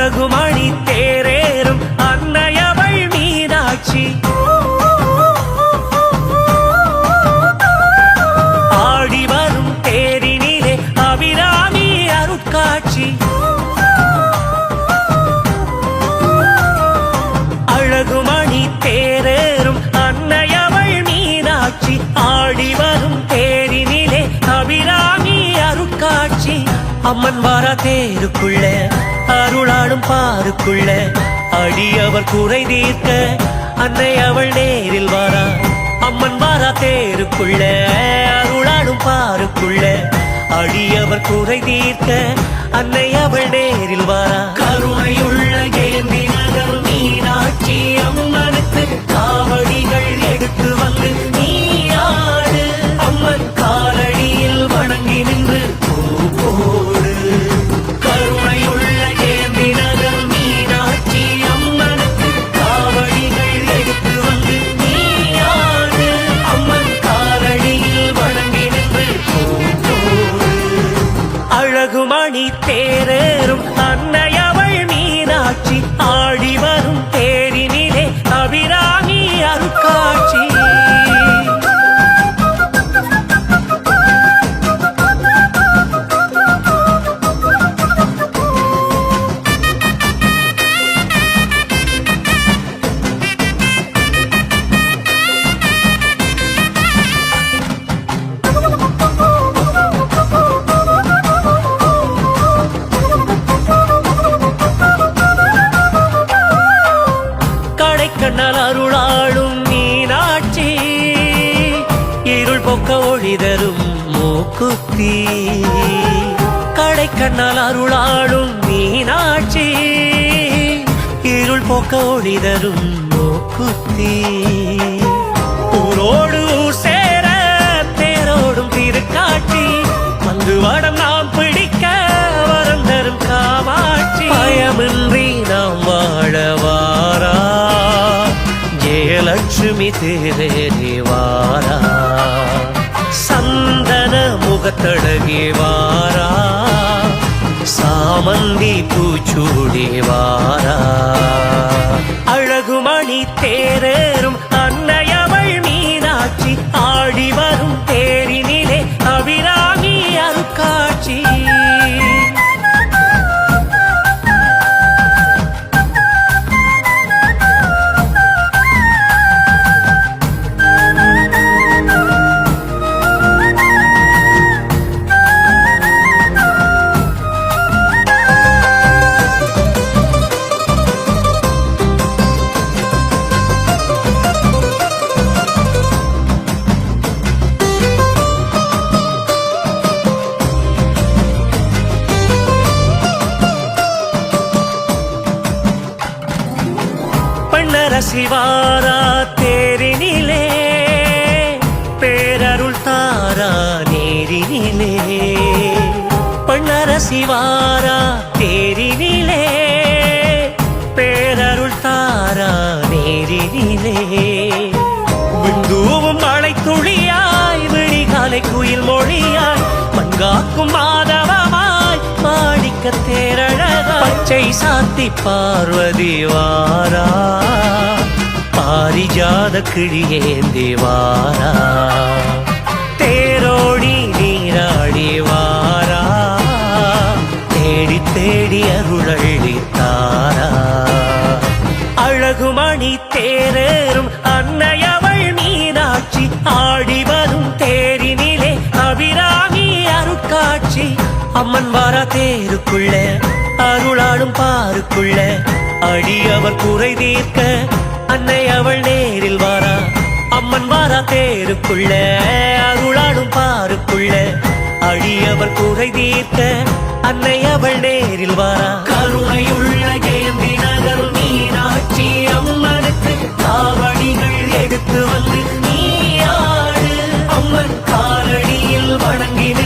அழகுமணி தேரேறும் அன்னையவள் மீனாட்சி ஆடி வரும் தேரினிலே அபிராமி அருட்காட்சி அழகுமணி தேரேறும் அன்னையவள் மீனாட்சி ஆடி வரும் தேரினிலே அபிராமி அருட்காட்சி அம்மன் வாரா தேருக்குள்ள அருளாடும் பாருக்குள்ள அடியவர் குறை தீர்க்க அன்னை அவள் நேரில் வாரா அம்மன் வாரா தேருக்குள்ள அருளாடும் பாருக்குள்ள அடியவர் குறை தீர்க்க அன்னை அவள் நேரில் வாரா கருணையுள்ள ஜெயந்தி நகர் மீனாட்சி அம்மனுக்கு காவடிகள் எடுத்து வந்து நீயாடு அம்மன் காலடியில் வணங்கி நின்று போடு கருணையுள்ள ஜெயந்தி நகர் மீனாட்சி அம்மனுக்கு காவடிகள் எடுத்து வந்து நீயாடு அம்மன் காலடியில் வணங்கி நின்று போடு அழகுமணி தேரேறும் அன்னையவள் மீனாட்சி ஆடி வரும் தேரினிலே அபிராமி அருட்காட்சி கண்ணால் அருளாளும் மீனாட்சி இருள் போக்க ஒளி தரும் மூக்குத்தி கடை கண்ணால் அருளாளும் மீனாட்சி இருள் போக்க ஒளி தரும் மூக்குத்தி ஊரோடு ஊர் சேர தேரோடும் திருக்காட்சி வந்து வடம் நாம் பிடிக்க வரம் தரும் காமாட்சி பயமின்றி நாம் வாழவாரா ஜெயலட்சுமி தேரே வாரா சந்தன முகத்தழகே வாரா சாமந்தி பூச்சூடி வாரா அழகுமணி தேரேறும் அன்னையவள் மீனாட்சி ஆடி வரும் தேரினிலே அபிராமி அருட்காட்சி சிவாரா தேரினிலே பேரருள் தாரா நேரினிலே பண்ணர சிவாரா தேரினிலே பேரருள் தாரா நேரினிலே விண்டூவும் மழை துளியாய் விழிகாலை குயில் மொழியாய் மண்காக்கும் மாதவமாய் மாணிக்க தேரழகா பச்சை சாத்தி பார்வதி வாரா பாரிஜாத கிளியேந்தி வாரா தேரோடி நீராடி வாரா தேடி தேடி அருளள்ளி தாரா அழகுமணி தேரேறும் அன்னையவள் மீனாட்சி ஆடி வரும் தேரினிலே அபிராமி அருட்காட்சி அம்மன் வாரா தேருக்குள்ள அருளாடும் பாருக்குள்ள அடியவர் குறை தீர்க்க அன்னை அவள் நேரில் வாரா அம்மன் வாரா தேருக்குள்ள அருளாடும் பாருக்குள்ள அடியவர் குறை தீர்க்க அன்னை அவள் நேரில் வாரா கருணையுள்ள ஜெயந்தி நகர் மீனாட்சி அம்மனுக்கு காவடிகள் எடுத்து வந்து நீயாடு அம்மன் காலடியில் வணங்கின